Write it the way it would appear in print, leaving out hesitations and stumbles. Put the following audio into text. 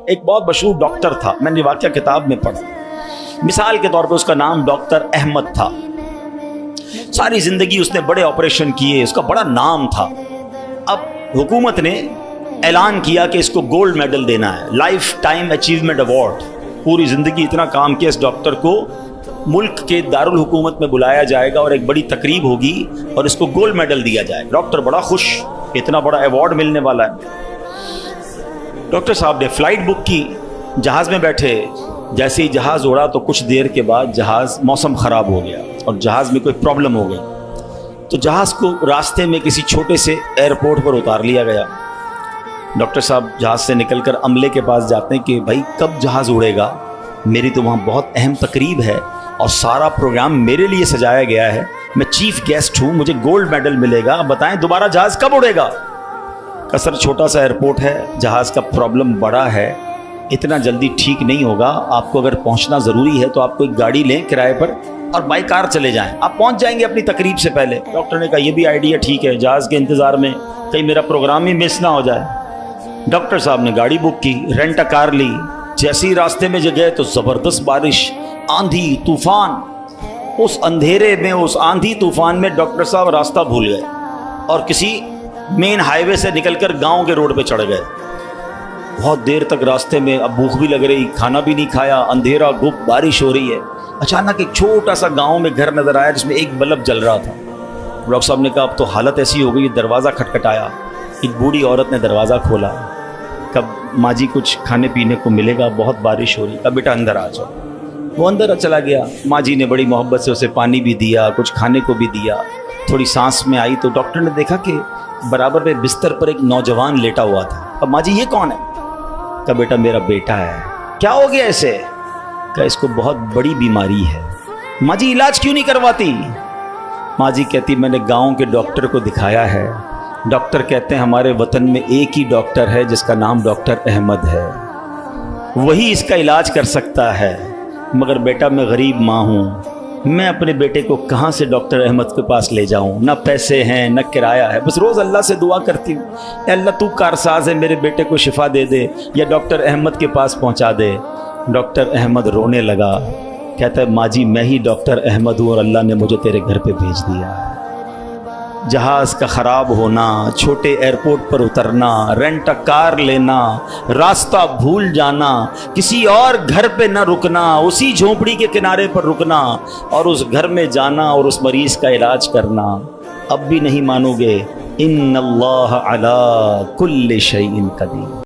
एक बहुत मशहूर डॉक्टर था, मैंने वाक़या किताब में पढ़ा। मिसाल के तौर पे उसका नाम डॉक्टर अहमद था। सारी ज़िंदगी उसने बड़े ऑपरेशन किए, उसका बड़ा नाम था। अब हुकूमत ने ऐलान किया कि इसको गोल्ड मेडल देना है, लाइफ टाइम अचीवमेंट अवार्ड। पूरी ज़िंदगी इतना काम किया, इस डॉक्टर को मुल्क के दारुल हुकूमत में बुलाया जाएगा और एक बड़ी तकरीब होगी और इसको गोल्ड मेडल दिया जाएगा। डॉक्टर बड़ा खुश, इतना बड़ा अवार्ड मिलने वाला है। डॉक्टर साहब ने फ़्लाइट बुक की, जहाज़ में बैठे। जैसे ही जहाज़ उड़ा तो कुछ देर के बाद जहाज़ मौसम ख़राब हो गया और जहाज़ में कोई प्रॉब्लम हो गई, तो जहाज़ को रास्ते में किसी छोटे से एयरपोर्ट पर उतार लिया गया। डॉक्टर साहब जहाज़ से निकलकर अमले के पास जाते हैं कि भाई कब जहाज़ उड़ेगा, मेरी तो वहाँ बहुत अहम तकरीब है और सारा प्रोग्राम मेरे लिए सजाया गया है, मैं चीफ गेस्ट हूँ, मुझे गोल्ड मेडल मिलेगा, बताएं दोबारा जहाज़ कब उड़ेगा। कसर छोटा सा एयरपोर्ट है, जहाज़ का प्रॉब्लम बड़ा है, इतना जल्दी ठीक नहीं होगा, आपको अगर पहुँचना ज़रूरी है तो आपको एक गाड़ी लें किराए पर और बाई कार चले जाएं, आप पहुँच जाएंगे अपनी तकरीब से पहले। डॉक्टर ने कहा यह भी आइडिया ठीक है, जहाज़ के इंतज़ार में कहीं मेरा प्रोग्राम ही मिस ना हो जाए। डॉक्टर साहब ने गाड़ी बुक की, रेंट अ कार ली। जैसे ही रास्ते में गए तो ज़बरदस्त बारिश, आंधी तूफान। उस अंधेरे में, उस आंधी तूफान में डॉक्टर साहब रास्ता भूल गए और किसी मेन हाईवे से निकलकर गांव के रोड पे चढ़ गए। बहुत देर तक रास्ते में, अब भूख भी लग रही, खाना भी नहीं खाया, अंधेरा गुप, बारिश हो रही है। अचानक एक छोटा सा गांव में घर नजर आया जिसमें एक बल्ब जल रहा था। डॉक्टर साहब ने कहा अब तो हालत ऐसी हो गई, दरवाज़ा खटखटाया। एक बूढ़ी औरत ने दरवाज़ा खोला। कब माँ जी कुछ खाने पीने को मिलेगा, बहुत बारिश हो रही, कब बेटा अंदर आ जाओ। वो अंदर चला गया। माँ जी ने बड़ी मोहब्बत से उसे पानी भी दिया, कुछ खाने को भी दिया। थोड़ी सांस में आई तो डॉक्टर ने देखा कि बराबर में बिस्तर पर एक नौजवान लेटा हुआ था। अब माँ जी ये कौन है? कहा बेटा मेरा बेटा है। क्या हो गया इसे? कहा इसको बहुत बड़ी बीमारी है। माँ जी इलाज क्यों नहीं करवाती? माँ जी कहती मैंने गाँव के डॉक्टर को दिखाया है, डॉक्टर कहते हैं हमारे वतन में एक ही डॉक्टर है जिसका नाम डॉक्टर अहमद है, वही इसका इलाज कर सकता है। मगर बेटा मैं गरीब माँ हूँ, मैं अपने बेटे को कहाँ से डॉक्टर अहमद के पास ले जाऊँ? ना पैसे हैं ना किराया है, बस रोज़ अल्लाह से दुआ करती हूँ, अल्लाह तू कारसाज है, मेरे बेटे को शिफा दे दे या डॉक्टर अहमद के पास पहुँचा दे। डॉक्टर अहमद रोने लगा, कहता है माँ जी मैं ही डॉक्टर अहमद हूँ और अल्लाह ने मुझे तेरे घर पे भेज दिया। जहाज़ का ख़राब होना, छोटे एयरपोर्ट पर उतरना, रेंट अ कार लेना, रास्ता भूल जाना, किसी और घर पे न रुकना, उसी झोंपड़ी के किनारे पर रुकना और उस घर में जाना और उस मरीज़ का इलाज करना। अब भी नहीं मानोगे, इन्नल्लाह अला कुल्लि शैइन कदीर।